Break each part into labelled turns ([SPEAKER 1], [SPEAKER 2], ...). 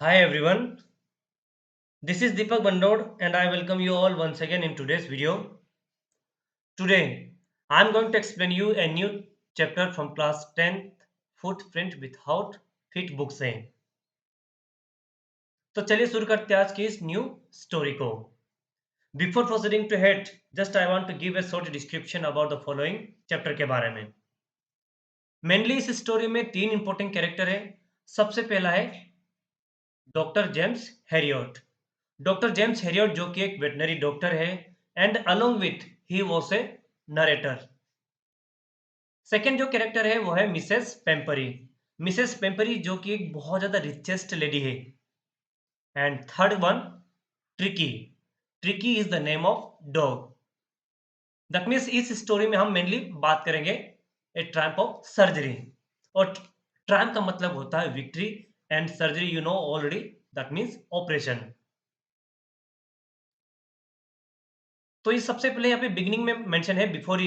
[SPEAKER 1] Hi everyone, this is Deepak Bandod and I welcome you all once again in today's video. Today, I am going to explain you a new chapter from class 10th Footprint Without Fit book से। तो चलिए शुरू करते हैं आज की इस new story को। Before proceeding to head, just I want to give a short description about the following chapter के बारे में। मेनली इस स्टोरी में तीन इंपॉर्टेंट कैरेक्टर है। सबसे पहला है doctor James Harriet. Doctor James Harriet जो कि एक वेटनरी डॉक्टर है and along with he was a narrator. Second जो कैरेक्टर है वो है मिसेस पेम्परी। मिसेस पेम्परी जो कि एक बहुत ज्यादा रिचेस्ट लेडी है। And third one tricky. Tricky is the name of dog. That means इस स्टोरी में हम मेनली बात करेंगे ए ट्रायम्फ ऑफ सर्जरी। और ट्रायम्फ का मतलब होता है victory and surgery you know already, that means operation. तो ये सबसे पहले यहाँ पे बिगिनिंग में मेंशन है बिफोर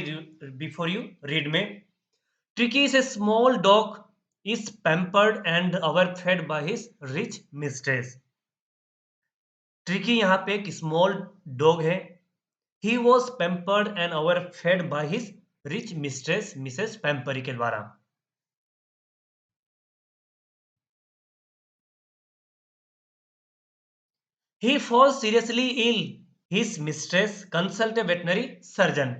[SPEAKER 1] यू रीड में। Tricky is a small dog is pampered and overfed by his rich mistress. Tricky यहाँ पे एक स्मॉल डॉग है। He was pampered and overfed by his rich mistress Mrs Pumphrey के द्वारा। He fall seriously ill. His mistress consult a veterinary surgeon.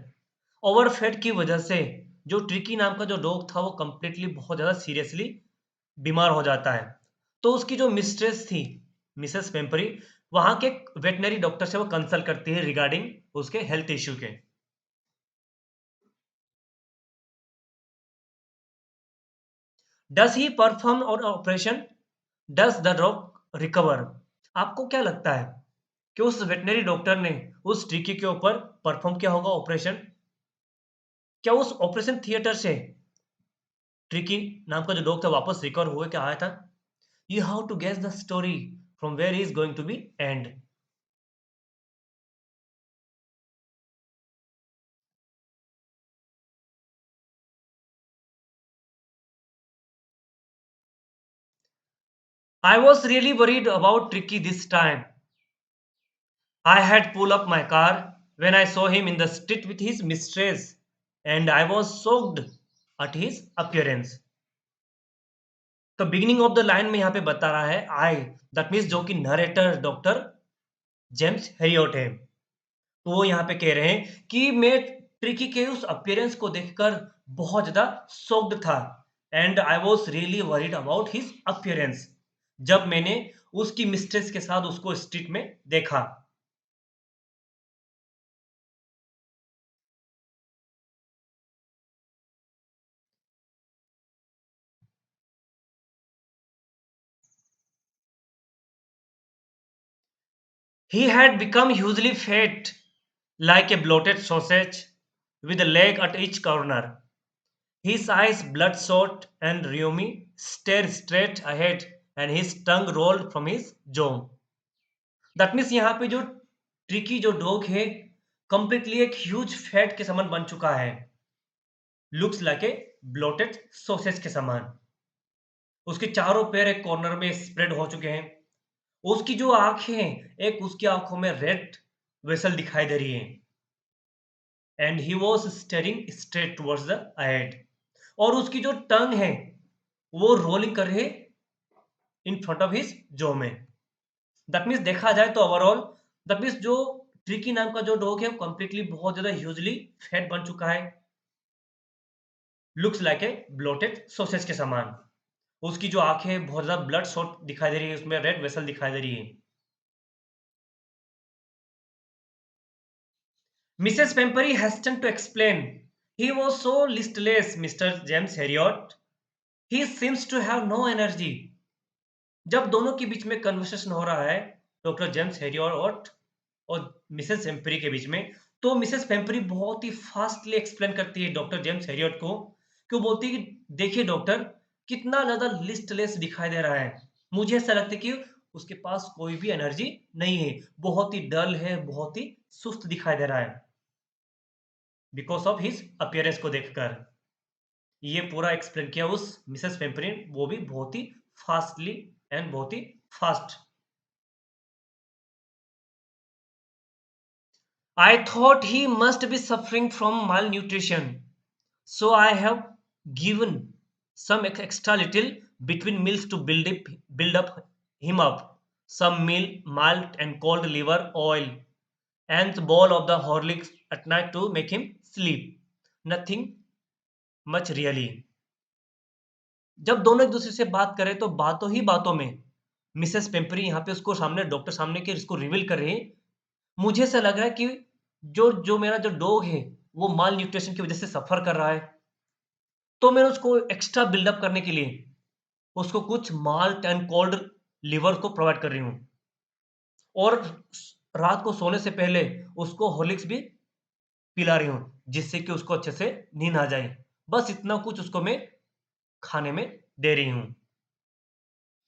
[SPEAKER 1] Overfed की वजह से जो ट्रिकी नाम का जो डॉग था वो कंप्लीटली बहुत ज़्यादा सीरियसली बीमार हो जाता है। तो उसकी जो मिस्ट्रेस थी मिसेस पेम्परी, वहाँ के वेटनरी डॉक्टर से वो कंसल्ट करती है रिगार्डिंग उसके हेल्थ इश्यू के। डस ही परफॉर्म और operation, does the dog recover. आपको क्या लगता है कि उस वेटनरी डॉक्टर ने उस ट्रिकी के ऊपर परफॉर्म किया होगा ऑपरेशन? क्या उस ऑपरेशन थिएटर से ट्रिकी नाम का जो डॉग था वापस रिकवर हुए क्या आया था? You have to guess the story from where is going to be end. I was really worried about Tricky this time. I had pulled up my car when I saw him in the street with his mistress, and I was shocked at his appearance. तो beginning of the line में यहाँ पे बता रहा है आई, that means जो कि narrator doctor James Harriet है। तो वो यहाँ पे कह रहे हैं कि मैं ट्रिकी के उस अपीयरेंस को देखकर बहुत ज़्यादा शॉक्ड था and I was really worried about his appearance जब मैंने उसकी मिस्ट्रेस के साथ उसको स्ट्रीट में देखा। He had become hugely fat, like a bloated sausage, with a leg at each corner. His eyes, bloodshot and rheumy, stared straight ahead, and his tongue rolled from his jaw. That means यहाँ पे जो tricky जो dog है completely एक huge fat के समान बन चुका है। Looks like a bloated sausage के समान। उसके चारों पैर एक कॉर्नर में स्प्रेड हो चुके हैं। उसकी जो आंखें हैं, एक उसकी आंखों में रेड वेसल दिखाई दे रही है and he was steering straight towards the ahead. और उसकी जो टंग है वो रोलिंग कर रही है इन फ्रंट ऑफ हिज जो में। दैट मीन्स देखा जाए तो ओवरऑल दैट मीन्स जो ट्रिकी नाम का जो डॉग है वो कंप्लीटली बहुत ज्यादा ह्यूजली फैट बन चुका है। Looks like a bloated sausage के समान। उसकी जो आंखें हैं बहुत ज्यादा ब्लड शॉट दिखाई दे रही है, उसमें रेड वेसल दिखाई दे रही है। Mrs Pumphrey hastened to explain. He was so listless, Mr. James Herriot. He seems to have no energy. जब दोनों के बीच में कन्वर्सेशन हो रहा है, डॉक्टर जेम्स हेरियट और मिसेस पेम्परी के बीच में, तो मिसेस पेम्परी बहुत ही फास्टली एक्सप्लेन करती है डॉक्टर जेम्स हेरियट को, कि वो बोलती है कि देखिए डॉक्टर, कितना ज़्यादा लिस्टलेस दिखाई दे रहा है। मुझे ऐसा लगता है कि उसके पास कोई भी एनर्जी नहीं है, बहुत ही डल है, बहुत ही सुस्त दिखाई दे रहा है बिकॉज ऑफ हिज अपीयरेंस को देखकर। ये पूरा एक्सप्लेन किया उस मिसेस पेम्परी, वो भी बहुत ही फास्टली एंड बहुत ही fast. I thought he must be suffering from malnutrition, so I have given some extra little between meals to build up him up. Some meal, malt and cold liver oil, and the bowl of the Horlicks at night to make him sleep. Nothing much really. जब दोनों एक दूसरे से बात करें तो बातों ही बातों में मिसेस पेम्परी यहाँ पे उसको सामने डॉक्टर सामने के इसको रिवील कर रही है। मुझे ऐसा लग रहा है कि जो जो मेरा जो डॉग है वो माल न्यूट्रिशन की वजह से सफर कर रहा है, तो मैं उसको एक्स्ट्रा बिल्डअप करने के लिए उसको कुछ माल्ट एंड कोल्ड लिवर को प्रोवाइड कर रही हूँ और रात को सोने से पहले उसको हॉर्लिक्स भी पिला रही हूँ जिससे कि उसको अच्छे से नींद आ जाए। बस इतना कुछ उसको मैं खाने में दे रही हूँ।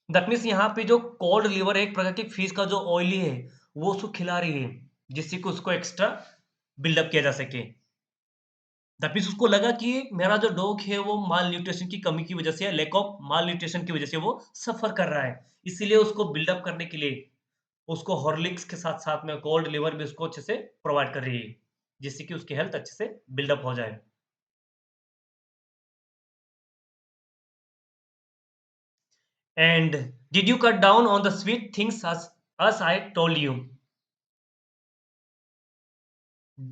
[SPEAKER 1] दैट मीन्स यहाँ पे जो कोल्ड लिवर है एक प्रकार की फिश का जो ऑयली है वो उसको खिला रही है जिससे कि उसको एक्स्ट्रा बिल्डअप किया जा सके। दैट मीन्स उसको लगा कि मेरा जो डॉग है वो माल न्यूट्रिशन की कमी की वजह से लैक ऑफ माल न्यूट्रिशन की वजह से वो सफर कर रहा है, इसीलिए उसको बिल्डअप करने के लिए उसको हॉर्लिक्स के साथ साथ में कोल्ड लिवर भी उसको अच्छे से प्रोवाइड कर रही है जिससे कि उसकी हेल्थ अच्छे से बिल्डअप हो जाए। And did you cut down on the sweet things as I told you?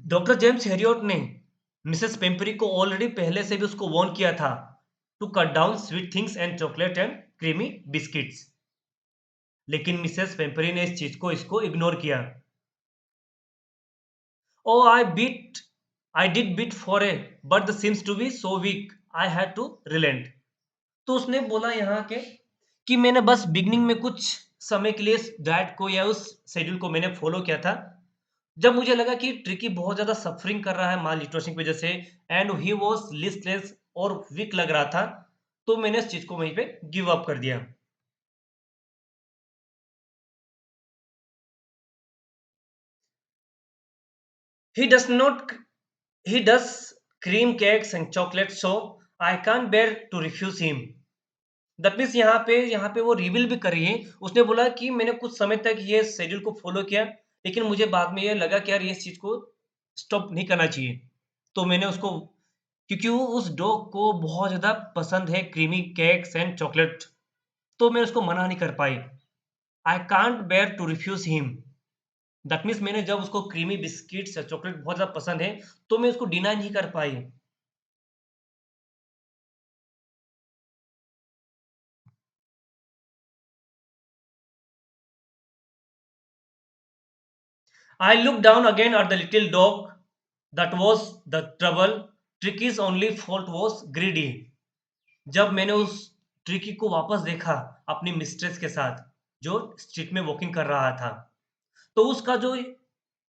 [SPEAKER 1] Doctor James Herriot ने मिसेस पेम्परी को ऑलरेडी पहले से भी उसको वार्न किया था to cut down sweet things and chocolate and creamy biscuits, लेकिन मिसेस पेम्परी ने इस चीज को इसको इग्नोर किया। Oh I did bit for a but the seems to be so weak I had to relent. तो उसने बोला यहाँ के कि मैंने बस बिगनिंग में कुछ समय के लिए इस डाइट को या उस शेड्यूल को मैंने फॉलो किया था जब मुझे लगा कि ट्रिकी बहुत ज़्यादा सफ़रिंग कर रहा है माल न्यूट्रिशन की वज़ह से एंड ही वाज़ लिस्टलेस और वीक लग रहा था, तो मैंने इस चीज़ को वहीं पे गिव अप कर दिया। He does not he does cream cakes and chocolate so I can't bear to refuse him. That means यहाँ पे वो रिवील भी कर रही है। उसने बोला कि मैंने कुछ समय तक ये शेड्यूल को फ़ॉलो किया, लेकिन मुझे बाद में ये लगा कि यार ये इस चीज़ को स्टॉप नहीं करना चाहिए। तो मैंने उसको क्योंकि वो उस डॉग को बहुत ज़्यादा पसंद है क्रीमी केक्स एंड चॉकलेट, तो मैं उसको मना नहीं कर पाई। I can't bear to refuse him. That means मैंने जब उसको क्रीमी बिस्किट्स या चॉकलेट बहुत ज़्यादा पसंद है, तो मैं उसको डिनाई नहीं कर पाई। I looked down again at the little dog. That was the trouble. Tricky's only fault was greedy. जब मैंने उस ट्रिकी को वापस देखा अपनी मिस्ट्रेस के साथ जो स्ट्रीट में वॉकिंग कर रहा था, तो उसका जो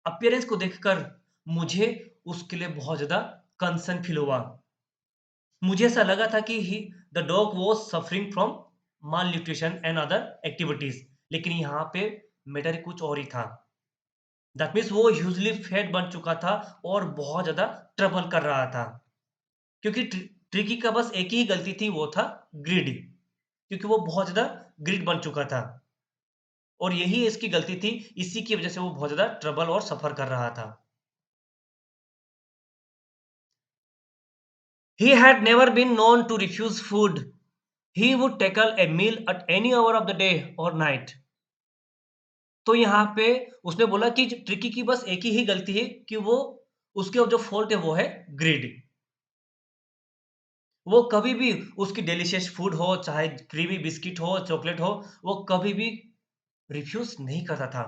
[SPEAKER 1] अपीयरेंस को देखकर मुझे उसके लिए बहुत ज़्यादा कंसर्न फील हुआ। मुझे ऐसा लगा था कि he the dog was suffering from malnutrition and other activities, लेकिन यहाँ पे मैटर कुछ और ही था। दैट मीन्स वो ह्यूजली फैट बन चुका था और बहुत ज़्यादा ट्रबल कर रहा था क्योंकि ट्रिकी का बस एक ही गलती थी, वो था ग्रीड, क्योंकि वो बहुत ज़्यादा ग्रीड बन चुका था और यही इसकी गलती थी। इसी की वजह से वो बहुत ज़्यादा ट्रबल और सफ़र कर रहा था। He had never been known to refuse food. He would tackle a meal at any hour of the day और नाइट। तो यहाँ पे उसने बोला कि ट्रिकी की बस एक ही गलती है कि वो उसके जो फॉल्ट है वो है ग्रीड। वो कभी भी उसकी डिलीशियस फूड हो, चाहे क्रीमी बिस्किट हो, चॉकलेट हो, वो कभी भी रिफ्यूज़ नहीं करता था।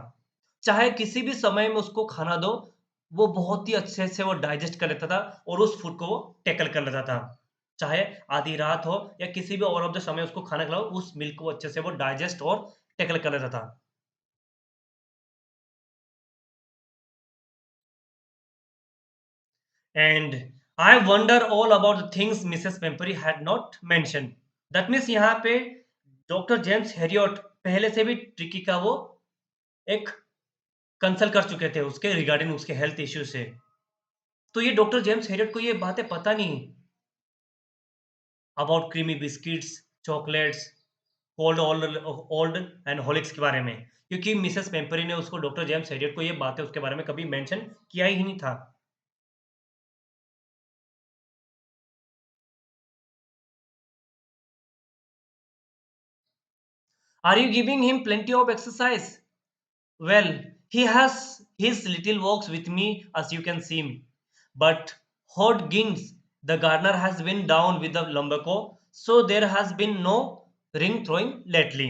[SPEAKER 1] चाहे किसी भी समय में उसको खाना दो, वो बहुत ही अच्छे से वो डाइजेस्ट कर लेता था और उस फूड को वो टैकल कर लेता था। चाहे आधी रात हो या किसी भी और ऑफ द समय उसको खाना खिलाओ, उस मील को अच्छे से वो डाइजेस्ट और टैकल कर लेता था। And I wonder all about the things Mrs Pumphrey had not mention. That means यहाँ पे डॉक्टर जेम्स हेरियट पहले से भी ट्रिकी का वो एक कंसल्ट कर चुके थे उसके रिगार्डिंग उसके हेल्थ इश्यू से। तो ये डॉक्टर जेम्स हेरियट को ये बातें पता नहीं about creamy biscuits, chocolates, cold old old and Horlicks के बारे में, क्योंकि मिसेस पेम्परी ने उसको डॉक्टर जेम्स हेरियट को ये बातें उसके बारे में कभी मेंशन किया ही नहीं था। Are you giving him plenty of exercise? Well, he has his little walks with me, as you can see. But Hodgins, the gardener, has been down with the lumbago, so there has been no ring throwing lately.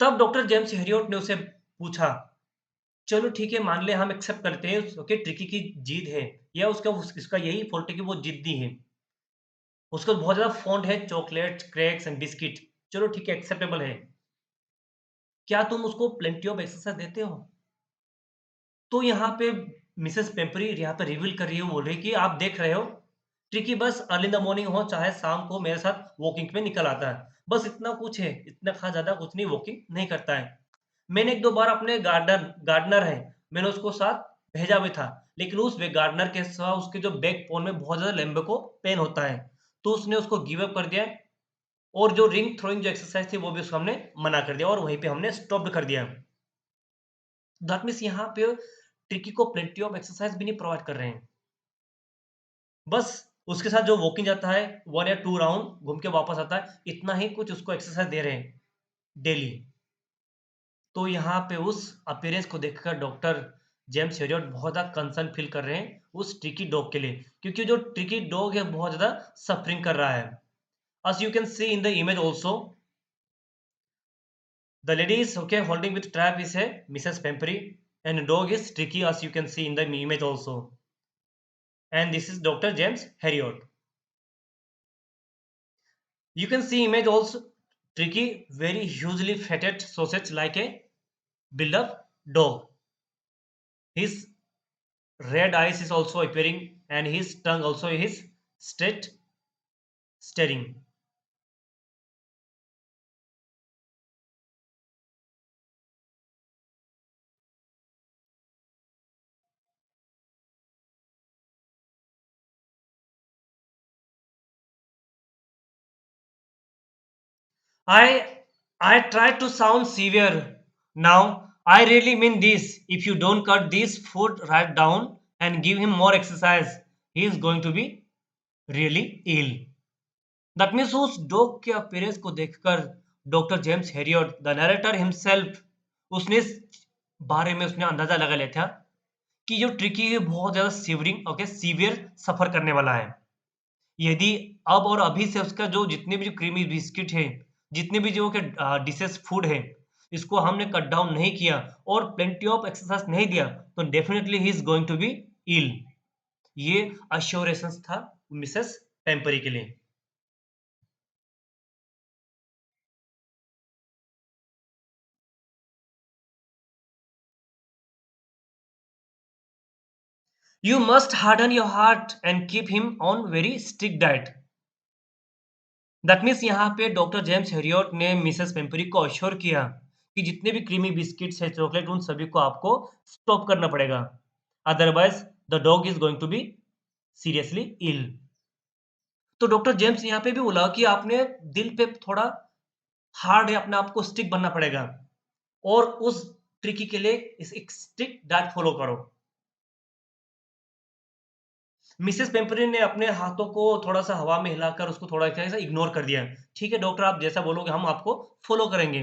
[SPEAKER 1] तब doctor James हेरियोट ने उसे पूछा, चलो ठीक है, मान ले हम एक्सेप्ट करते हैं ओके ट्रिकी की जिद है, या इसका यही फॉल्ट है कि वो जिद्दी है, उसको बहुत ज्यादा फॉन्ट है चॉकलेट क्रैक्स एंड बिस्किट। चलो ठीक है, एक्सेप्टेबल है। क्या तुम उसको प्लेंटी ऑफ एक्सरसाइज देते हो? तो यहाँ पे मिसेस पेम्परी यहाँ पे रिवील कर रही है, बोल रही है कि आप देख रहे हो, ट्रिकी बस अर्ली इन द मॉर्निंग हो चाहे शाम को मेरे साथ वॉकिंग पे निकल आता है, बस इतना कुछ है, इतना खास ज्यादा कुछ नहीं, वॉकिंग नहीं करता है। मैंने एक दो बार अपने गार्डनर है, मैंने उसको साथ भेजा भी था, लेकिन उस गार्डनर के साथ उसके जो बैक पोन में बहुत ज्यादा लंबे को पेन होता है, तो उसने उसको गिव अप कर दिया। और जो रिंग थ्रोइंग जो एक्सरसाइज थी वो भी उसको हमने मना कर दिया और वहीं पे हमने स्टॉप कर दिया। दैट मीन्स यहाँ पे ट्रिकी को प्लेंटी ऑफ एक्सरसाइज भी नहीं प्रोवाइड कर रहे हैं, बस उसके साथ जो वॉकिंग जाता है 1 या 2 राउंड घूम के वापस आता है, इतना ही कुछ उसको एक्सरसाइज दे रहे हैं डेली। तो यहाँ पे उस अपीयरेंस को देखकर डॉक्टर जेम्स हेरियट बहुत ज़्यादा कंसर्न फील कर रहे हैं उस ट्रिकी डॉग के लिए, क्योंकि जो ट्रिकी डॉग है बहुत ज़्यादा सफरिंग कर रहा है। as you can see in the image also, the lady is okay holding with trap is a Mrs. Pempery, and dog is Tricky, as you can see in the image also. And this is Dr. James Herriot. You can see image also, Tricky very hugely fatted sausage like a build-up dog. His red eyes is also appearing, and his tongue also is straight staring. I I try to sound severe. Now I really mean this. If you don't cut this food right down and give him more exercise, he is going to be really ill. That means उस dog के appearance को देखकर doctor James Harriet the narrator himself, उसने इस बारे में उसने अंदाजा लगा लिया था कि जो ट्रिकी है बहुत ज्यादा सीवरिंग ओके सीवियर सफर करने वाला है। यदि अब और अभी से उसका जो जितने भी जो क्रीमी बिस्किट है, जितने भी जो के डिशेस फूड है, इसको हमने कट डाउन नहीं किया और प्लेंटी ऑफ एक्सरसाइज नहीं दिया, तो definitely he is going to be ill. ये अश्योरेंस था मिसेस पेम्परी के लिए। You must harden your heart and keep him on very strict diet. That means यहाँ पे डॉक्टर जेम्स हेरियट ने मिसेस पेम्परी को अश्योर किया कि जितने भी क्रीमी बिस्किट्स है चॉकलेट उन सभी को आपको स्टॉप करना पड़ेगा, otherwise the dog is going to be seriously ill. तो डॉक्टर जेम्स यहाँ पे भी बोला कि आपने दिल पे थोड़ा हार्ड है, अपने आप को स्टिक बनना पड़ेगा और उस ट्रिकी के लिए इस एक स्ट्रिक्ट डाइट फॉलो करो। मिसेस पेम्परी ने अपने हाथों को थोड़ा-सा हवा में हिलाकर उसको थोड़ा ऐसा इग्नोर कर दिया। ठीक है डॉक्टर, आप जैसा बोलोगे हम आपको फॉलो करेंगे।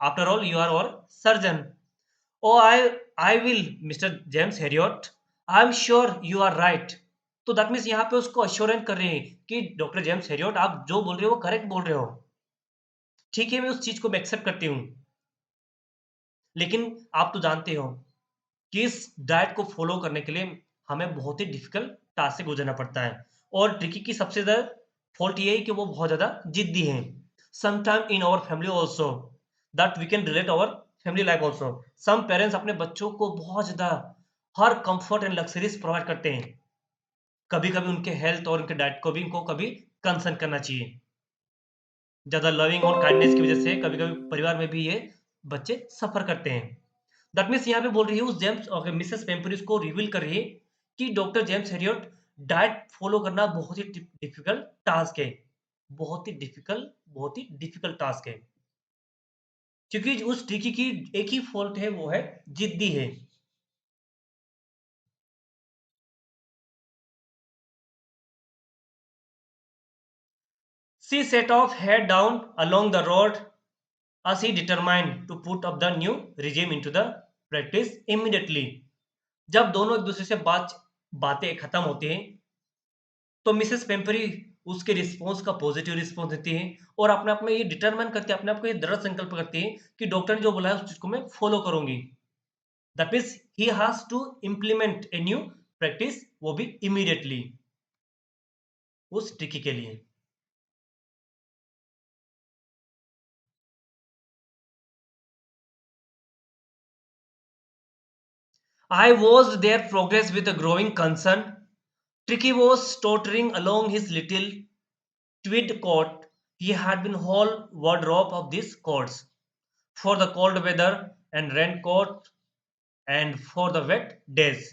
[SPEAKER 1] After all you are our surgeon. Oh I will Mister James Herriot, I am sure you are right. तो दैट मीन्स यहाँ पे उसको एश्योरेंस कर रहे हैं कि डॉक्टर जेम्स हेरियट आप जो बोल रहे हो वो करेक्ट बोल रहे हो। ठीक है, मैं उस चीज़ को मैं एक्सेप्ट करती हूँ। लेकिन आप तो जानते हो कि इस डाइट को फॉलो करने के लिए हमें बहुत ही डिफिकल्ट टास्क से गुजरना पड़ता है। और ट्रिकी की सबसे ज़्यादा फॉल्ट ये है कि वो बहुत ज़्यादा जिद्दी हैं। Sometime in our family also that we can relate our family life also. Some parents अपने बच्चों को बहुत ज़्यादा हर कंफर्ट एंड लग्जरीज प्रोवाइड करते हैं। कभी-कभी उनके हेल्थ और उनके डाइट को भी इनको कभी कंसर्न करना चाहिए। ज़्यादा लविंग और काइंडनेस की वजह से कभी-कभी परिवार में भी ये बच्चे सफ़र करते हैं। दैट मीन्स यहाँ पे बोल रही है उस जेम्स ओके मिसेस पेम्परिस को रिवील कर रही है कि doctor James Harriet diet follow करना बहुत ही डिफिकल्ट टास्क है। बहुत ही डिफिकल्ट टास्क है, क्योंकि उस ट्रिकी की एक ही फॉल्ट है, वो है जिद्दी है। She set off head down along the road as he determined to put up the new regime into the practice immediately. जब दोनों एक दूसरे से बातें खत्म होती हैं, तो मिसेस पेम्परी उसके रिस्पॉन्स का पॉजिटिव रिस्पॉन्स देती है और अपने आप में ये डिटरमाइन करती है, अपने आप को ये दृढ़ संकल्प करती है कि डॉक्टर ने जो बोला है उस चीज को मैं फॉलो करूंगी। That means he has to implement a new practice, वो भी इमीडिएटली, उस ट्रिकी के लिए। I watched their progress with a growing concern. Tricky was tottering along his little tweed coat. He had been whole wardrobe of these coats for the cold weather and raincoat and for the wet days.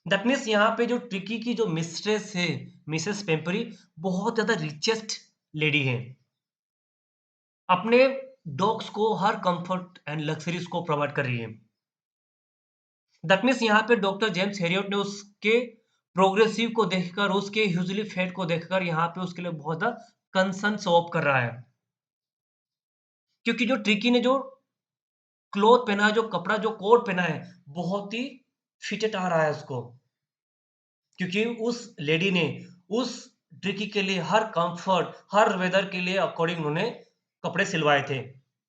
[SPEAKER 1] That means यहाँ पे जो tricky की जो mistress है, Mrs पेम्परी, बहुत ज़्यादा richest lady है, अपने डॉग्स को हर कंफर्ट एंड लग्जरीज को प्रोवाइड कर रही है। दैट मीन्स यहाँ पे डॉक्टर जेम्स हेरियट ने उसके प्रोग्रेसिव को देखकर, उसके ह्यूजली फेट को देखकर यहाँ पे उसके लिए बहुत ज़्यादा कंसर्न शो अप कर रहा है, क्योंकि जो ट्रिकी ने जो क्लॉथ पहना है, जो कपड़ा, जो कोट पहना है, बहुत ही फिटेड आ रहा है उसको, क्योंकि उस लेडी ने उस ट्रिकी के लिए हर कंफर्ट, हर वेदर के लिए अकॉर्डिंग उन्होंने कपड़े सिलवाए थे।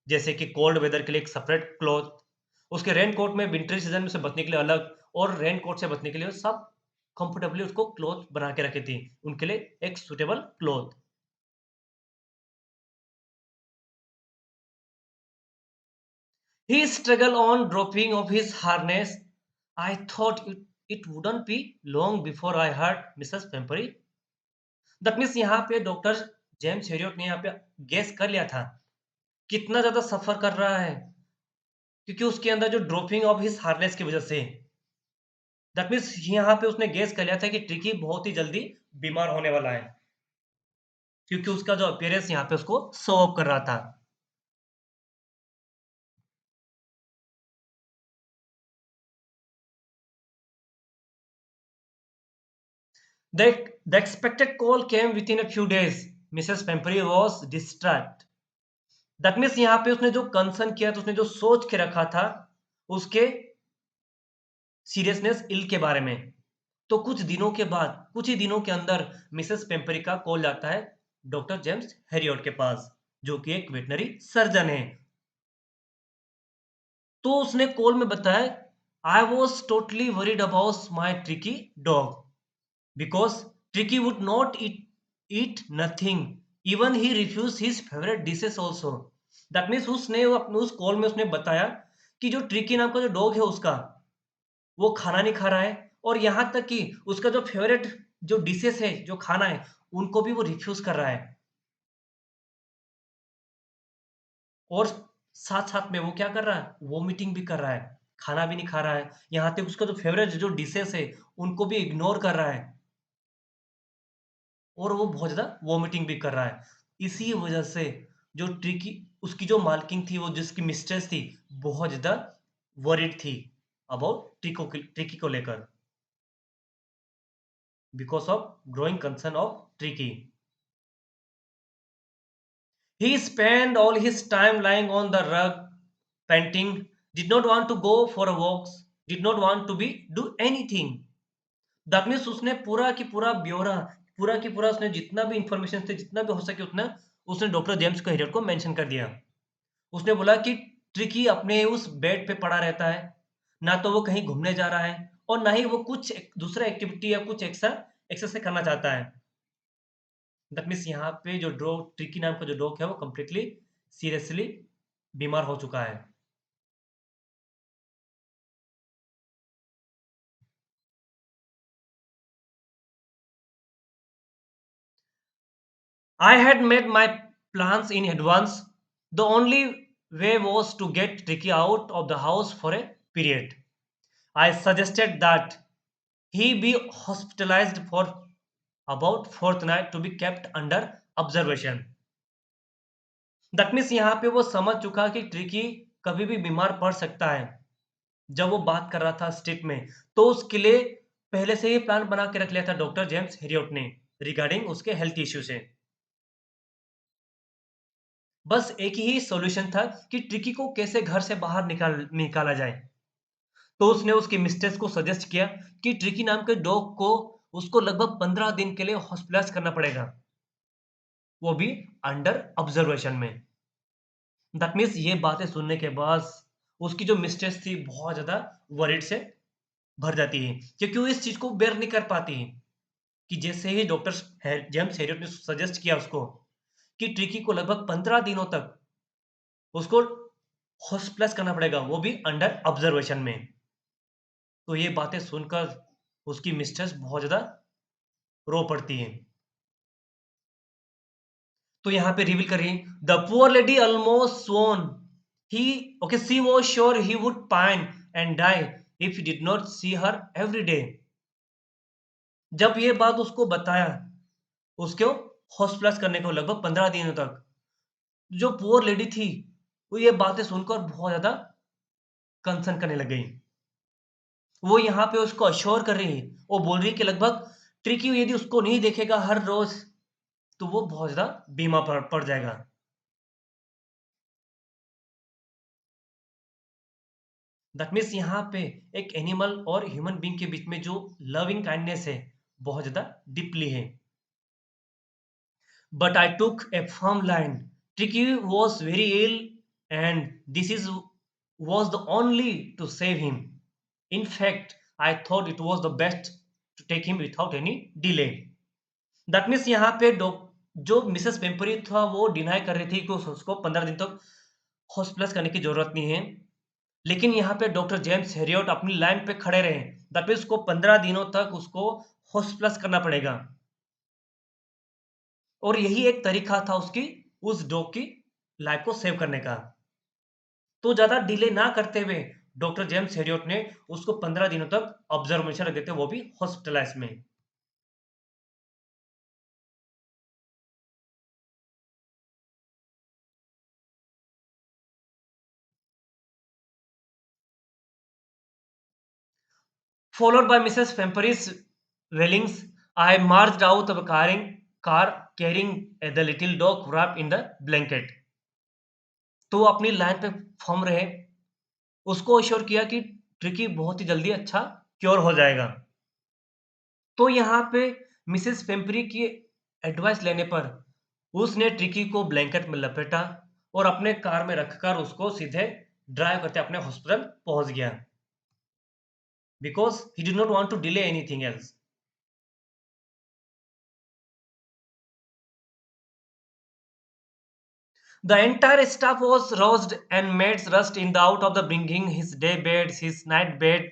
[SPEAKER 1] जैसे कि कोल्ड वेदर के लिए एक सेपरेट क्लॉथ, उसके रेन कोट में विंटर सीजन में से बचने के लिए अलग, और रेन कोट से बचने के लिए सब कंफर्टेबली उसको क्लॉथ बना के रखी थी, उनके लिए एक suitable cloth. He struggled on dropping of his harness. I thought it wouldn't be long before I heard Mrs. Pembury. That means यहाँ पे डॉक्टर जेम्स हेरियट ने यहाँ पे गेस कर लिया था कितना ज्यादा सफर कर रहा है, क्योंकि उसके अंदर जो ड्रॉपिंग ऑफ हिज हार्नेस की वजह से, दैट मीन्स यहाँ पे उसने गेस कर लिया था कि ट्रिकी बहुत ही जल्दी बीमार होने वाला है, क्योंकि उसका जो अपीयरेंस यहाँ पे उसको शो अप कर रहा था। The expected call came within a few days. Mrs. Pembury was distraught. That means यहाँ पे उसने जो कंसर्न किया था, उसने जो सोच के रखा था उसके सीरियसनेस इल के बारे में, तो कुछ ही दिनों के अंदर मिसेस पेम्परी का कॉल जाता है डॉक्टर जेम्स हेरियट के पास, जो कि एक वेटनरी सर्जन है। तो उसने कॉल में बताया, I was totally worried about my Tricky dog because Tricky would not eat nothing, even he refuse his favourite dishes also. That means उसने अपने उस कॉल में उसने बताया कि जो ट्रिकी नाम का जो डॉग है उसका, वो खाना नहीं खा रहा है, और यहाँ तक कि उसका जो फेवरेट जो डिशेस है, जो खाना है, उनको भी वो रिफ्यूज कर रहा है, और साथ-साथ में वो क्या कर रहा है? वॉमिटिंग भी कर रहा है, खाना भी नहीं खा रहा है, यहाँ तक उसका जो फेवरेट जो डिशेस है, उनको भी इग्नोर कर रहा है, और वो बहुत ज़्यादा वॉमिटिंग भी कर रहा है। इसी वजह से जो ट्रिकी, उसकी जो मालकिन थी, वो जिसकी मिस्ट्रेस थी, बहुत ज़्यादा वरीड थी अबाउट ट्रिकी को लेकर, because of growing concern of tricky. He spent all his time lying on the rug, panting, did not want to go for a walk, did not want to be do anything. That means उसने पूरा की पूरा ब्यौरा, पूरा की पूरा उसने जितना भी इंफॉर्मेशन थे, जितना भी हो सके उतना उसने डॉक्टर जेम्स को हेरियट को मेंशन कर दिया। उसने बोला कि ट्रिकी अपने उस बेड पे पड़ा रहता है, ना तो वो कहीं घूमने जा रहा है, और ना ही वो कुछ दूसरा एक्टिविटी या कुछ एक्सरसाइज करना चाहता है। दैट मीन्स यहाँ पे जो डॉग, ट्रिकी नाम का जो डॉग है, वो कंप्लीटली सीरियसली बीमार हो चुका है। I had made my plans in advance. The only way was to get Tricky out of the house for a period. I suggested that he be hospitalized for about fortnight to be kept under observation. That means यहाँ पे वो समझ चुका कि tricky कभी भी बीमार पड़ सकता है। जब वो बात कर रहा था स्ट्रिप में, तो उसके लिए पहले से ही प्लान बना के रख लिया था डॉक्टर जेम्स हेरियट ने रिगार्डिंग उसके हेल्थ इश्यू से। बस एक ही सॉल्यूशन था कि ट्रिकी को कैसे घर से बाहर निकाला जाए। तो उसने उसकी मिस्ट्रेस को सजेस्ट किया कि ट्रिकी नाम के डॉग को उसको लगभग 15 दिन के लिए हॉस्पिटलाइज करना पड़ेगा, वो भी अंडर ऑब्जर्वेशन में। दैट मीन्स ये बातें सुनने के बाद उसकी जो मिस्ट्रेस थी बहुत ज़्यादा वरीड से भर जाती है, क्योंकि वो इस चीज़ को बेयर नहीं कर पाती है कि जैसे ही डॉक्टर जेम्स हेरियट ने सजेस्ट किया उसको कि ट्रिकी को लगभग 15 दिनों तक उसको हॉस्पिटलाइज करना पड़ेगा, वो भी अंडर ऑब्जर्वेशन में। तो ये बातें सुनकर उसकी मिस्ट्रेस बहुत ज़्यादा रो पड़ती है। तो यहाँ पे रिवील कर रही है, the poor lady almost swoon he okay she was sure he would pine and die if he did not see her every day. जब ये बात उसको बताया, उसको हॉस्पिटलाइज करने को लगभग 15 दिनों तक, जो पुअर लेडी थी वो ये बातें सुनकर बहुत ज्यादा कंसर्न करने लग गई। वो यहाँ पे उसको अश्योर कर रही है, वो बोल रही है कि लगभग ट्रिकी यदि उसको नहीं देखेगा हर रोज तो वो बहुत ज्यादा बीमार पड़ जाएगा। दैट मीन्स यहाँ पे एक एनिमल और ह्यूमन बीइंग के बीच में जो लविंग काइंडनेस है बहुत ज्यादा डीपली है। But I took a firm line. Tricky was very ill, and this is was the only to save him. In fact, I thought it was the best to take him without any delay. That means यहाँ पे जो Mrs पेम्परी था वो deny कर रही थी कि उसको 15 दिन तक हॉस्पिटलाइज करने की जरूरत नहीं है, लेकिन यहाँ पे डॉक्टर जेम्स हेरियट अपनी लाइन पे खड़े रहे। दैट मीन्स उसको 15 दिनों तक उसको हॉस्पिटलाइज करना पड़ेगा, और यही एक तरीका था उसकी उस डॉग की लाइफ को सेव करने का। तो ज़्यादा डिले ना करते हुए डॉक्टर जेम्स हेरियट ने उसको 15 दिनों तक ऑब्जर्वेशन रख देते, वो भी हॉस्पिटलाइज में। Followed by Mrs. Pempery's wailings, I marched out of a car carrying the little dog wrapped in the blanket. तो वो अपनी लाइन पे फर्म रहे, उसको अश्योर किया कि ट्रिकी बहुत ही जल्दी अच्छा क्योर हो जाएगा। तो यहाँ पे मिसेस पेम्परी की एडवाइस लेने पर उसने ट्रिकी को ब्लैंकेट में लपेटा और अपने कार में रखकर उसको सीधे ड्राइव करते अपने हॉस्पिटल पहुंच गया, because he did not want to delay anything else. The entire staff was roused and maids rushed in the out of the bringing his day beds, his night bed,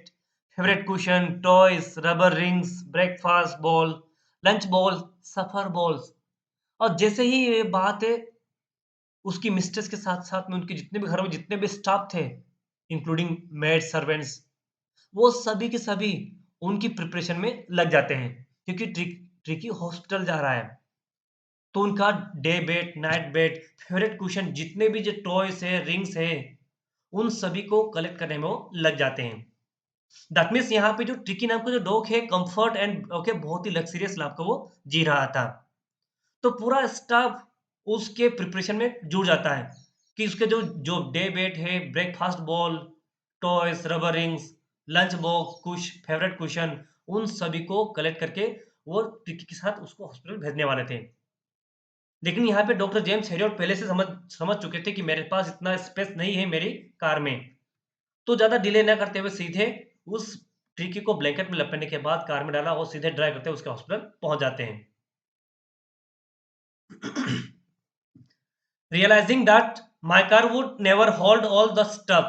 [SPEAKER 1] favorite cushion, toys, rubber rings, breakfast bowl, lunch bowl, supper bowls। और जैसे ही ये बात है उसकी mistress के साथ-साथ में उनके जितने भी घरों में जितने भी स्टाफ थे, इंक्लूडिंग मेड सर्वेंट्स, वो सभी के सभी उनकी प्रिपरेशन में लग जाते हैं, क्योंकि ट्रिकी हॉस्पिटल जा रहा है। तो उनका day bed, night bed, favourite cushion जितने भी जो टॉयस है, रिंग्स है, उन सभी को कलेक्ट करने में वो लग जाते हैं। दैट मीन्स यहाँ पे जो ट्रिकी नाम का जो डॉग है कंफर्ट एंड ओके बहुत ही लग्जरियस लाइफ को वो जी रहा था। तो पूरा स्टाफ उसके प्रिपरेशन में जुड़ जाता है कि उसके जो जो डे बेड है, breakfast ball, toys, rubber rings, lunch box, कुछ फेवरेट कुशन, उन सभी को कलेक्ट करके वो ट्रिकी के साथ उसको हॉस्पिटल भेजने वाले थे। लेकिन यहाँ पे डॉक्टर जेम्स हेरियट पहले से समझ समझ चुके थे कि मेरे पास इतना स्पेस नहीं है मेरी कार में। तो ज़्यादा डिले ना करते हुए सीधे उस ट्रिकी को ब्लैंकेट में लपेटने के बाद कार में डाला और सीधे ड्राइव करते हुए उसके हॉस्पिटल पहुँच जाते हैं। Realizing that my car would never hold all the stuff,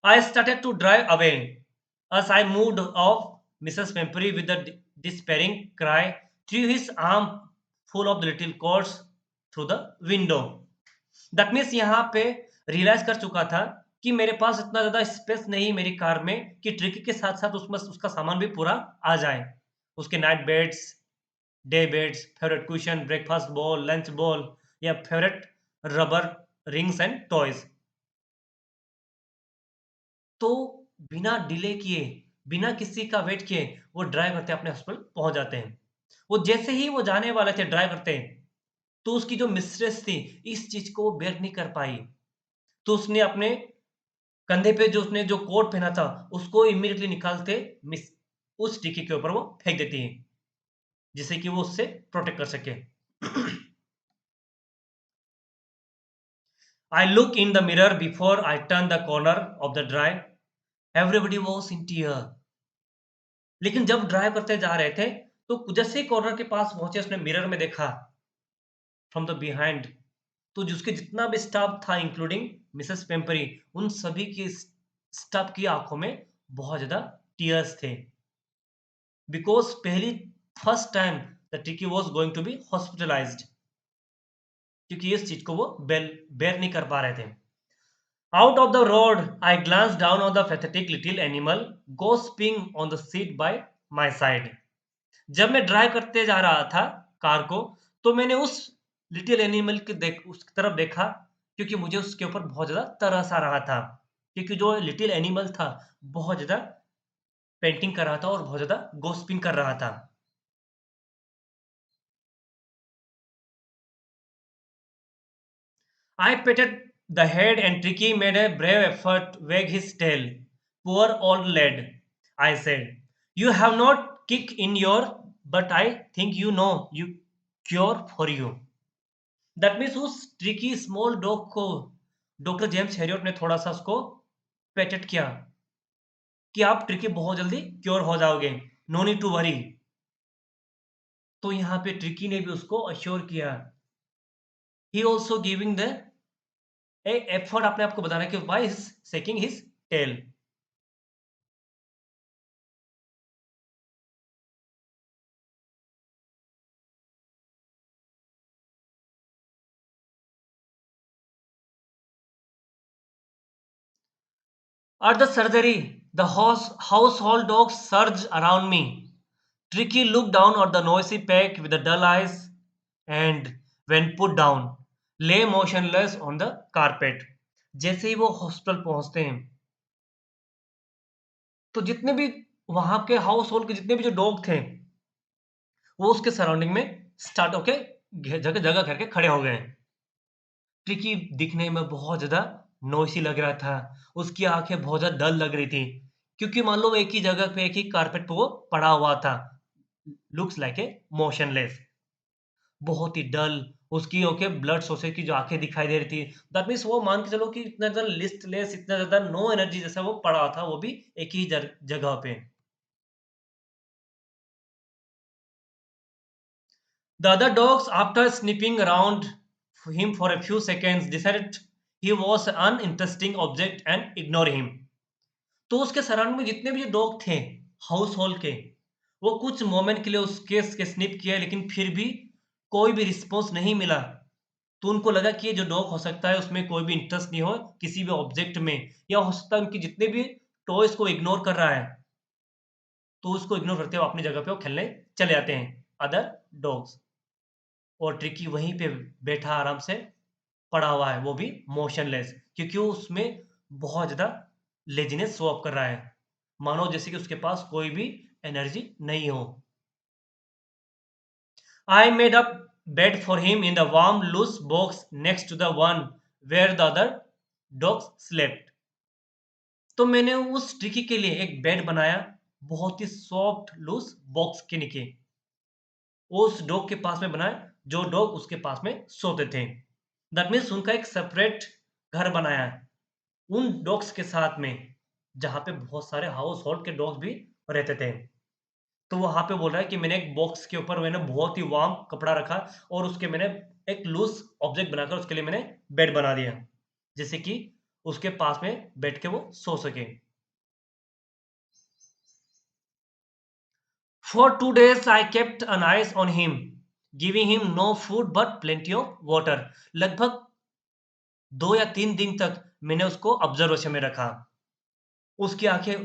[SPEAKER 1] I started to drive away. As I moved off, Mrs. Pempery, with a despairing cry, threw his arm full of the little cords through the window. That means यहाँ पे realise कर चुका था कि मेरे पास इतना ज़्यादा space नहीं मेरी कार में कि ट्रिकी के साथ-साथ उसमें उसका सामान भी पूरा आ जाए। उसके night beds, day beds, favourite question, breakfast ball, lunch ball या favourite rubber rings and toys. तो बिना डिले किए, बिना किसी का वेट किए वो ड्राइव करते अपने हॉस्पिटल पहुंच जाते हैं। वो जैसे ही वो जाने वाले थे ड्राइव करते, तो उसकी जो मिस्ट्रेस थी इस चीज को वो बेयर नहीं कर पाई। तो उसने अपने कंधे पे जो उसने जो कोट पहना था उसको इमीडिएटली निकालते मिस उस टिकी के ऊपर वो फेंक देती है, जिससे कि वो उससे प्रोटेक्ट कर सके। I look in the mirror before I turn the corner of the drive. Everybody was in tear. लेकिन जब ड्राइव करते जा रहे थे, तो जैसे ही कॉर्नर के पास पहुंचे उसने मिरर में देखा फ्रॉम द बिहाइंड, तो जिसके जितना भी स्टाफ था इंक्लूडिंग मिसेस पेम्परी, उन सभी की स्टाफ की आंखों में बहुत ज्यादा टीयर्स थे, बिकॉज पहली first time the Tricky was going to be hospitalised, क्योंकि इस चीज को वो बेर नहीं कर पा रहे थे। Out of the road, I glanced down on the pathetic little animal gossiping on the seat by my side. जब मैं ड्राइव करते जा रहा था कार को, तो मैंने उस लिटिल एनिमल के उस तरफ देखा, क्योंकि मुझे उसके ऊपर बहुत ज़्यादा तरस आ रहा था, क्योंकि जो लिटिल एनिमल था बहुत ज़्यादा पेंटिंग कर रहा था और बहुत ज़्यादा गोसिपिंग कर रहा था। I patted the head and Tricky made a brave effort to wag his tail. Poor old lad, I said. You have not kick in your, but I think you know you cure for you. That means उस tricky small dog को doctor James Herriot ने थोड़ा सा उसको पेटेट किया कि आप tricky बहुत जल्दी क्योर हो जाओगे, नो नीड टू वरी। तो यहाँ पे ट्रिकी ने भी उसको अश्योर किया, he also giving the effort अपने आप को बताना कि why seeking his tail. At the surgery, the household dogs surged around me. Tricky looked down at the noisy pack with the dull eyes and, when put down, lay motionless on the carpet. जैसे ही वो hospital पहुंचते हैं, तो जितने भी वहां के house hold के जितने भी जो डॉग थे, वो उसके सराउंडिंग में स्टार्ट होके जगह जगह करके खड़े हो गए। ट्रिकी दिखने में बहुत ज़्यादा नॉइसी लग रहा था। उसकी आँखें बहुत ज़्यादा डल लग रही थी, क्योंकि मान लो एक ही जगह पे, एक ही कारपेट पे वो पड़ा हुआ था। लुक्स लाइक ए मोशनलेस, बहुत ही डल। उसकी आँखें ब्लड सोसे की जो आँखें दिखाई दे रही थी। दैट मीन्स वो मान के चलो कि इतना ज़्यादा लिस्टलेस, इतना ज़्यादा नो एनर्जी जैसा वो पड़ा था, वो भी एक ही जगह पे। The other dogs, after sniffing around him for a few seconds, decided he was an uninteresting object and ignore him. तो उसके सराउंडिंग में जितने भी जो डॉग थे हाउस होल्ड के, वो कुछ मोमेंट के लिए उसके के स्निप किया, लेकिन फिर भी कोई भी रिस्पॉन्स नहीं मिला। तो उनको लगा कि ये जो डॉग हो सकता है उसमें कोई भी इंटरेस्ट नहीं हो किसी भी ऑब्जेक्ट में, या हो सकता है उनकी जितने भी टॉयज को इग्नोर कर रहा है, तो उसको इग्नोर करते हुए अपनी जगह पे वो खेलने चले जाते हैं अदर डॉग्स। और ट्रिकी वहीं पे बैठा आराम से पड़ा हुआ है, वो भी मोशनलेस, क्योंकि वो उसमें बहुत ज़्यादा लेज़ीनेस शो ऑफ कर रहा है। मानो जैसे कि उसके पास कोई भी एनर्जी नहीं हो। I made a bed for him in the warm, loose box next to the one where the other dogs slept. तो मैंने उस ट्रिकी के लिए एक बेड बनाया, बहुत ही सॉफ्ट लूज बॉक्स के नीचे, उस डॉग के पास में बनाया जो डॉग उसके पास में सोते थे। दैट मीन्स उनका एक सेपरेट घर बनाया उन डॉग्स के साथ में, जहाँ पे बहुत सारे हाउस होल्ड के डॉग्स भी रहते थे। तो वहाँ पे बोल रहा है कि मैंने एक बॉक्स के ऊपर मैंने बहुत ही वार्म कपड़ा रखा, और उसके मैंने एक लूज़ ऑब्जेक्ट बनाकर उसके लिए मैंने बेड बना दिया, जिससे कि उसके पास में बैठ के वो सो सके। For 2 days I kept an eyes on him, giving him no food but plenty of water. लगभग 2 या 3 दिन तक मैंने उसको ऑब्जर्वेशन में रखा। उसकी आँखें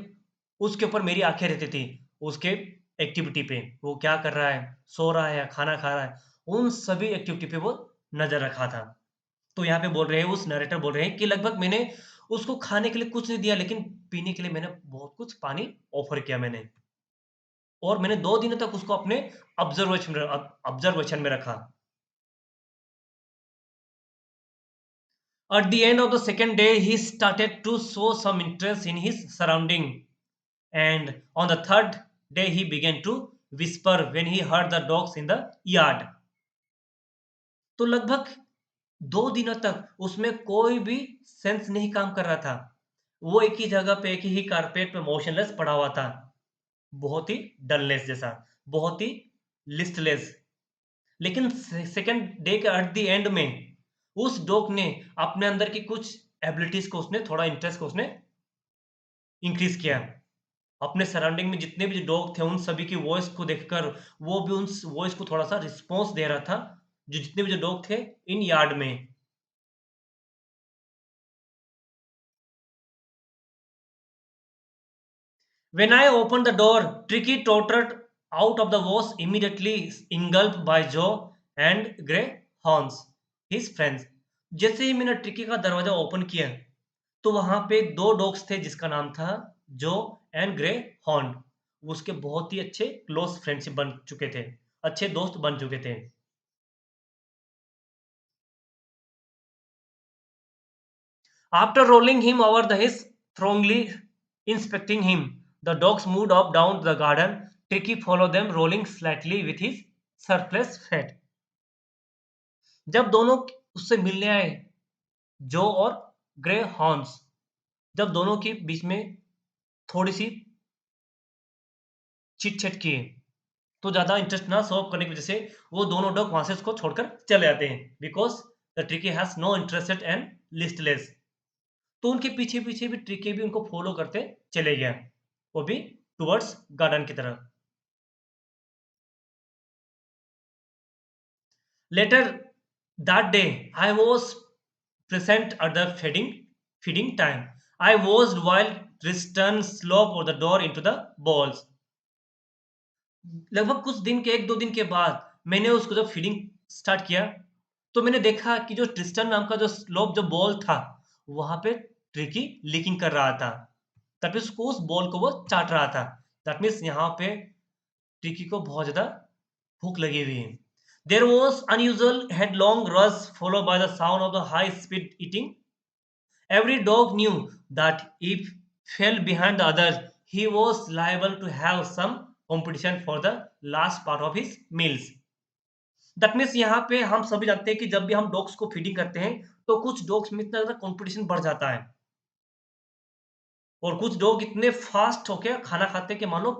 [SPEAKER 1] उसके ऊपर मेरी आँखें रहती थी। उसके एक्टिविटी पे, वो क्या कर रहा है, सो रहा है या खाना खा रहा है, उन सभी एक्टिविटी पे वो नज़र रखा था। तो यहाँ पे बोल रहे हैं, उस नरेटर बोल रहे हैं कि लगभग मैंने उसको खाने के लिए कुछ नहीं दिया, लेकिन पीने के लिए मैंने बहुत कुछ पानी ऑफ़र किया मैंने, और मैंने 2 दिनों तक उसको अपने ऑब्ज़र्वेशन में रखा। At the end of the second day, he started to show some interest in his surrounding, and on the third day, he began to whisper when he heard the dogs in the yard. तो लगभग 2 दिनों तक उसमें कोई भी sense नहीं काम कर रहा था। वो एक ही जगह पे, एक ही कारपेट पे मोशनलेस पड़ा हुआ था। बहुत ही डलनेस जैसा, बहुत ही लिस्टलेस। लेकिन सेकंड डे के एट द एंड में उस डॉग ने अपने अंदर की कुछ एबिलिटीज को, उसने थोड़ा इंटरेस्ट को उसने इंक्रीज किया। अपने सराउंडिंग में जितने भी डॉग थे उन सभी की वॉइस को देखकर वो भी उन वॉइस को थोड़ा सा रिस्पॉन्स दे रहा था, जो जितने भी जो डॉग थे इन यार्ड में। When I opened the door, Tricky tottered out of the wash, immediately engulfed by Joe and Grey Horns, his friends. जैसे ही मैंने ट्रिकी का दरवाजा ओपन किया, तो वहां पे 2 डॉग्स थे जिसका नाम था जो एंड ग्रे हॉर्न। उसके बहुत ही अच्छे क्लोज फ्रेंडशिप बन चुके थे, अच्छे दोस्त बन चुके थे। After rolling him over the his strongly inspecting him, the dogs moved up down the garden. Tricky followed them, rolling slightly with his surplus fat. जब दोनों उससे मिलने आए, जो और ग्रे हॉर्न्स, जब दोनों के बीच में थोड़ी सी चिट चैट किए, तो ज़्यादा इंटरेस्ट ना शो करने की वजह से वो दोनों डॉग वहां से उसको छोड़कर चले जाते हैं, because the tricky has no interested and listless. तो उनके पीछे पीछे भी ट्रिकी भी उनको फॉलो करते चले गया, वो भी टुवर्ड्स गार्डन की तरफ। Later that day I was present at the feeding time. I watched while Tristan sloped over the door into the balls. लगभग कुछ दिन के 1-2 दिन के बाद मैंने उसको जब फीडिंग स्टार्ट किया, तो मैंने देखा कि जो ट्रिस्टन नाम का जो स्लोप जो बॉल था, वहाँ पे ट्रिकी लीकिंग कर रहा था। दैट मीन्स उसको उस बॉल को वो चाट रहा था। दैट मीन्स यहाँ पे ट्रिकी को बहुत ज़्यादा भूख लगी हुई है। There was unusual headlong rush followed by the sound of the high speed eating. Every dog knew that if fell behind the others, he was liable to have some competition for the last part of his meals. That means यहाँ पे हम सभी जानते हैं कि जब भी हम डॉग्स को फीडिंग करते हैं, तो कुछ डॉग्स में इतना ज़्यादा कॉम्पिटिशन बढ़ जाता है, और कुछ डॉग इतने फास्ट होके खाना खाते हैं कि मान लो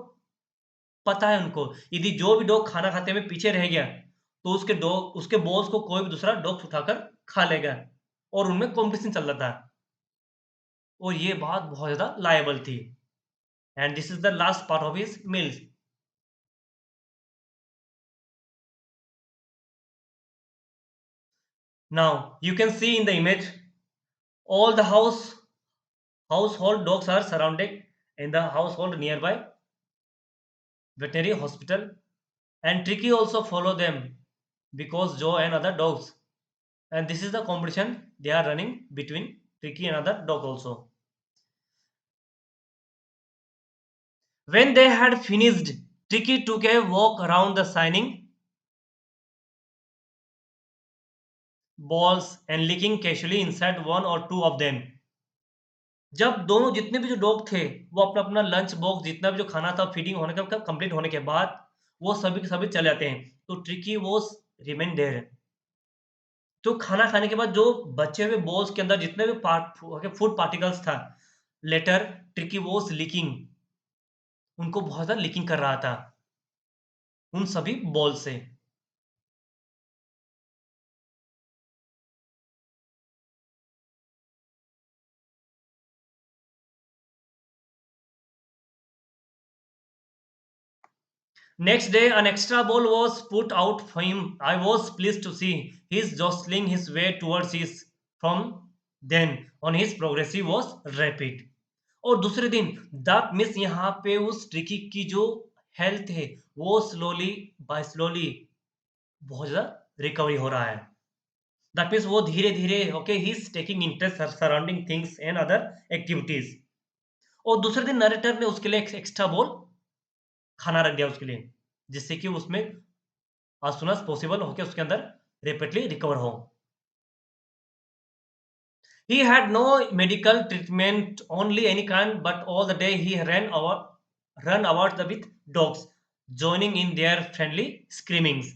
[SPEAKER 1] पता है उनको, यदि जो भी डॉग खाना खाते में पीछे रह गया, तो उसके बॉल्स को कोई भी दूसरा डॉग उठाकर खा लेगा, और उनमें कॉम्पिटिशन चल रहा था, और ये बात बहुत ज़्यादा लायबल थी। And this is the last part of his meals. Now you can see in the image all the household dogs are surrounded in the household nearby veterinary hospital, and Tricky also follow them because Joe and other dogs, and this is the competition they are running between Tricky and other dog also. When they had finished, Tricky took a walk around the shining balls and licking casually inside one or two of them. जब दोनों जितने भी जो dog थे, वो अपना-अपना lunch box जितना भी जो खाना था फीडिंग होने का कंप्लीट होने के बाद, वो सभी के सभी चले जाते हैं। तो ट्रिकी वाज़ रिमेन देयर। तो खाना खाने के बाद जो बचे हुए बॉल्स के अंदर जितने भी फूड पार्टिकल्स था, लेटर ट्रिकी वाज़ लीकिंग, उनको बहुत ज़्यादा लीकिंग कर रहा था, उन सभी बॉल से। Next day, an extra ball was put out for him. I was pleased to see his jostling his way towards his from then on his progressive was rapid. और दूसरे दिन दैट मिस यहाँ पे उस tricky की जो health है वो स्लोली बाय स्लोली बहुत ज़्यादा रिकवरी हो रहा है। दैट मीन्स वो धीरे-धीरे okay he is taking interest surrounding things and other activities. और दूसरे दिन नरेटर ने उसके लिए एक एक्स्ट्रा बोल खाना रख दिया उसके लिए, जिससे कि उसमें एज़ सून एज़ पॉसिबल होके उसके अंदर रैपिडली रिकवर हो। He had no medical treatment, only any kind, but all the day he run about with dogs, joining in their friendly screamings.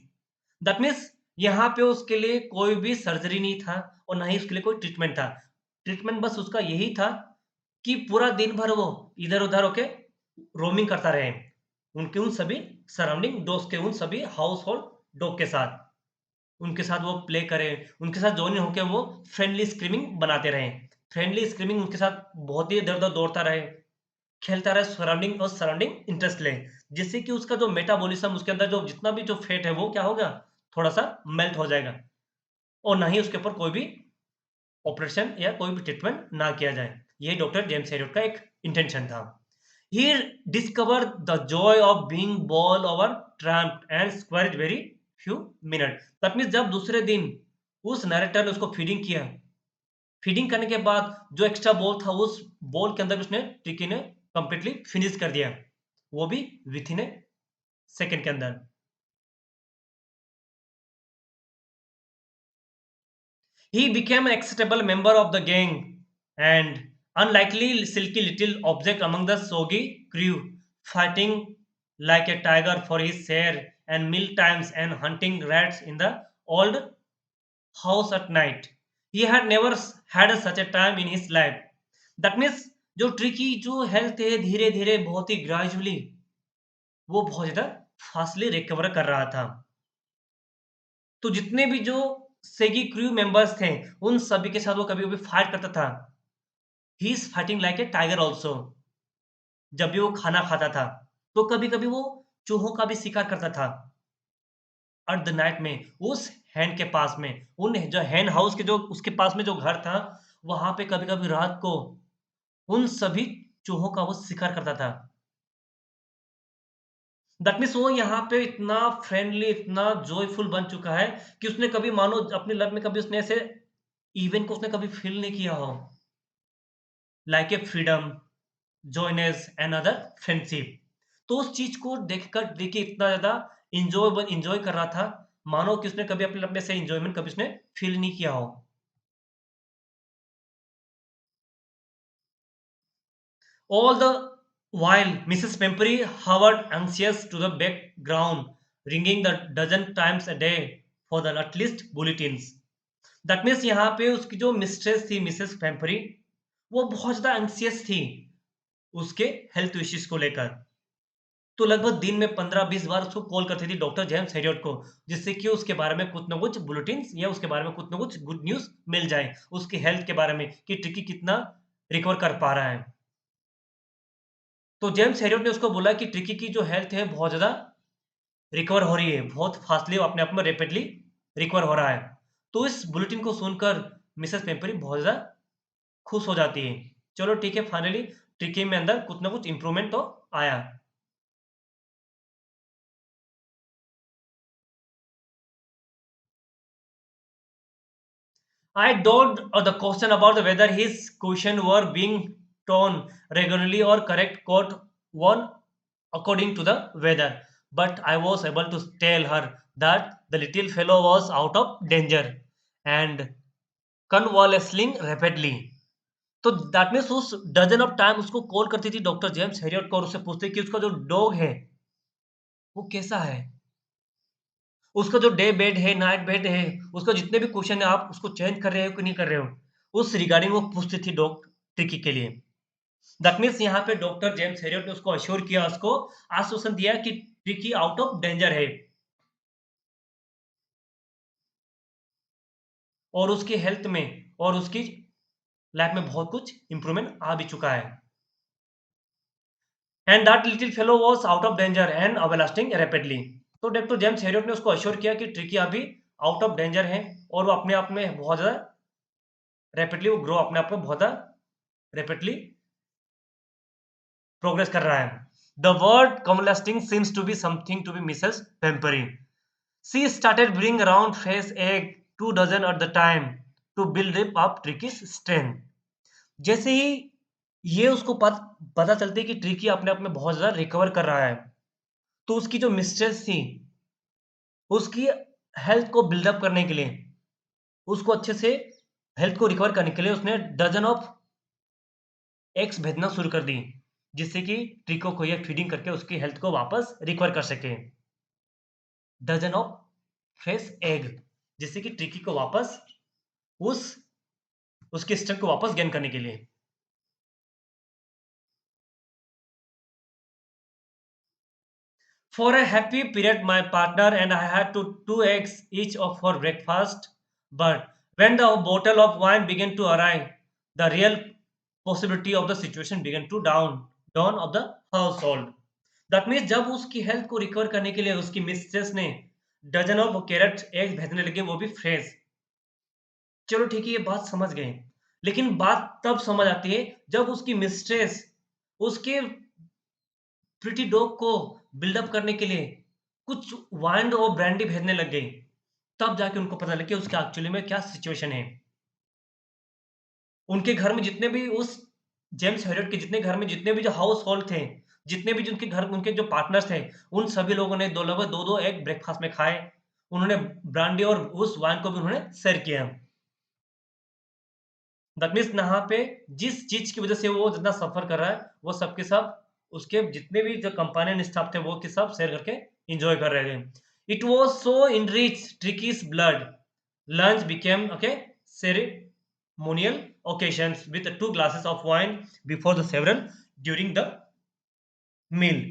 [SPEAKER 1] That means यहाँ पे उसके लिए कोई भी सर्जरी नहीं था और ना ही उसके लिए कोई ट्रीटमेंट था। ट्रीटमेंट बस उसका यही था कि पूरा दिन भर वो इधर-उधर होके रोमिंग करता रहे। उनके उन सभी सराउंडिंग डॉग्स के उन सभी हाउस होल्ड डॉग के साथ। उनके साथ वो प्ले करें, उनके साथ जॉइन होके वो फ्रेंडली स्क्रीमिंग बनाते रहें। फ्रेंडली स्क्रीमिंग उनके साथ बहुत ही इधर-उधर दौड़ता रहे, खेलता रहे सराउंडिंग और सराउंडिंग इंटरेस्ट ले, जिससे कि उसका जो मेटाबॉलिज़्म उसके अंदर जो जितना भी जो फैट है वो क्या होगा, थोड़ा-सा मेल्ट हो जाएगा और ना ही उसके ऊपर कोई भी ऑपरेशन या कोई भी ट्रीटमेंट ना किया जाए। ये डॉक्टर जेम्स हेरियट का एक इंटेंशन था। He discovered the joy of being ball over tramp and square very few minutes. That means जब दूसरे दिन उस नरेटर ने उसको फीडिंग किया, फीडिंग करने के बाद जो एक्स्ट्रा बॉल था उस बॉल के अंदर उसने टिकी ने कंप्लीटली फिनिश कर दिया, वो भी विथ इन ए सेकंड के अंदर। He became an acceptable member of the gang and unlikely silky little object among the soggy crew, fighting like a tiger for his share and meal times and hunting rats in the old house at night. He had never had such a time in his life. That means जो tricky जो health है धीरे धीरे बहुत ही gradually वो बहुत ज़्यादा fastly recover कर रहा था। तो जितने भी जो सेगी क्रू मेंबर्स थे, उन सभी के साथ वो कभी-कभी फाइट करता था। He is fighting like a tiger also जब भी वो खाना खाता था, तो कभी-कभी वो चूहों का भी शिकार करता था। एट द नाइट में उस हैन के पास में, उन जो हैन हाउस के जो उसके पास में जो घर था, वहाँ पे कभी-कभी रात को उन सभी चूहों का वो शिकार करता था। दैट मीन्स वो यहाँ पे इतना फ्रेंडली, इतना जॉयफुल बन चुका है कि उसने कभी मानो अपनी लाइफ में कभी उसने ऐसे इवेंट को उसने कभी फ़ील नहीं किया हो। Like a freedom, joyness and other friendship. तो उस चीज़ को देखकर देखिए इतना ज़्यादा एन्जॉय कर रहा था, मानो कि उसने कभी अपनी लाइफ में ऐसे एन्जॉयमेंट कभी उसने फ़ील नहीं किया हो। All the while, Mrs. Pembury hovered anxious to the background, ringing the dozen times a day for the at least bulletins. That means यहाँ पे उसकी जो मिस्ट्रेस थी मिसेस पेम्परी, वो बहुत ज़्यादा एंग्ज़ियस थी उसके हेल्थ इश्यूज़ को लेकर। तो लगभग दिन में 15-20 बार उसको कॉल करती थी डॉक्टर जेम्स हेरियट को, जिससे कि उसके बारे में कुछ ना कुछ बुलेटिन्स या उसके बारे में कुछ ना कुछ गुड न्यूज़ मिल जाए, उसकी हेल्थ के बारे में कि ट्रिकी कितना रिकवर कर पा रहा है। तो जेम्स हेरियट ने उसको बोला कि ट्रिकी की जो हेल्थ है बहुत ज़्यादा रिकवर हो रही है, बहुत फ़ास्टली अपने आप में रैपिडली रिकवर हो रहा है। तो इस बुलेटिन को सुनकर मिसेस पेम्परी बहुत ज़्यादा खुश हो जाती है। चलो ठीक है फाइनली ट्रिकी में अंदर कुछ ना कुछ इम्प्रूवमेंट तो आया। I dodged the question about whether his cushion were being torn regularly or correct coat one according to the weather. But I was able to tell her that the little fellow was out of danger and convalescing rapidly. तो that means उस dozen of time उसको call करती थी doctor James Harriet को और उससे पूछती कि उसका जो डॉग है, वो कैसा है? उसका जो डे बेड है, नाइट बेड है, उसका जितने भी क्वेश्चन है आप उसको चेंज कर रहे हो कि नहीं कर रहे हो? उस रिगार्डिंग वो पूछती थी ट्रिकी के लिए। दैट मीन्स यहाँ पे डॉक्टर जेम्स हेरियट ने उसको एश्योर किया उसको आश्वासन दिया कि ट्रिकी आउट ऑफ डेंजर है और उसकी हेल्थ में और उसकी लाइफ में बहुत कुछ इम्प्रूवमेंट आ भी चुका है। And that little fellow was out of danger and everlasting rapidly. तो डॉक्टर जेम्स हेरियट ने उसको एश्योर किया कि ट्रिकी अभी आउट ऑफ डेंजर है और वो अपने आप में बहुत ज़्यादा रैपिडली वो ग्रो अपने आप में बहुत ज़्यादा रैपिडली प्रोग्रेस कर रहा है। The word convalescing seems to be something to be Mrs. Pampering. She started bringing around fresh egg 2 dozen at the time to build up Tricky's strength. जैसे ही ये उसको पता चलती है कि ट्रिकी अपने आप में बहुत ज़्यादा रिकवर कर रहा है, तो उसकी जो मिस्ट्रेस थी, उसकी हेल्थ को बिल्डअप करने के लिए, उसको अच्छे से हेल्थ को रिकवर करने के लिए उसने डज़न ऑफ एग्स भेजना शुरू कर दी, जिससे कि ट्रिको को ये फीडिंग करके उसकी हेल्थ को वापस रिकवर कर सके। डज़न ऑफ फ्रेश एग, जिससे कि ट्रिकी को वापस उस उसके स्ट्रेंथ को वापस गेन करने के लिए। For a happy period, my partner and I had two eggs each of for breakfast. But when the bottle of wine began to arrive, the real possibility of the situation began to down of the household. That means जब उसकी health को recover करने के लिए उसकी mistress ने dozen of carat eggs भेजने लगे, वो भी फ्रेश। चलो ठीक है, ये बात समझ गए। लेकिन बात तब समझ आती है जब उसकी मिस्ट्रेस उसके प्रीटी डॉग को बिल्डअप करने के लिए कुछ वाइन और ब्रांडी भेजने लग गई। तब जाके उनको पता लगा कि उसका एक्चुअली में क्या सिचुएशन है। उनके घर में जितने भी उस जेम्स हेरियट के जितने घर में जितने भी जो हाउस होल्ड थे, जितने भी जिनके घर उनके जो पार्टनर्स थे, उन सभी लोगों ने 2 लगभग 2-2 एग ब्रेकफास्ट में खाए। उन्होंने ब्रांडी और उस वाइन को भी उन्होंने शेयर किया। दैट मीन्स यहाँ पे जिस चीज़ की वज़ह से वो जितना सफ़र कर रहा है, वो सब के सब उसके जितने भी जो कंपानियन स्टाफ थे, वो के सब शेयर करके एन्जॉय कर रहे थे। It was so enrich Tricky's blood. Lunch became okay ceremonial occasions with 2 glasses of wine before the several during the meal.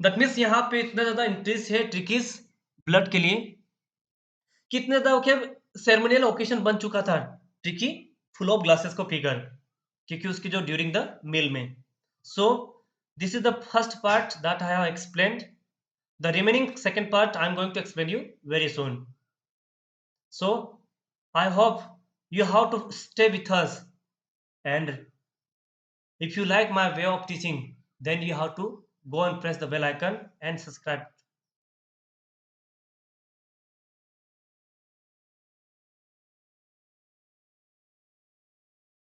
[SPEAKER 1] That means यहाँ पे इतना ज़्यादा इंटरेस्ट है ट्रिकीज़ ब्लड के लिए कि इतना ज़्यादा ओके सेरेमोनियल ओकेशन बन चुका था ट्रिकी फुल ऑफ ग्लासेस को पीकर, क्योंकि उसकी जो ड्यूरिंग द मील में। So this is the first part that I have explained. The remaining second part I am going to explain you very soon. So I hope you have to stay with us, and if you like my way of teaching, then you have to go and press the bell icon and subscribe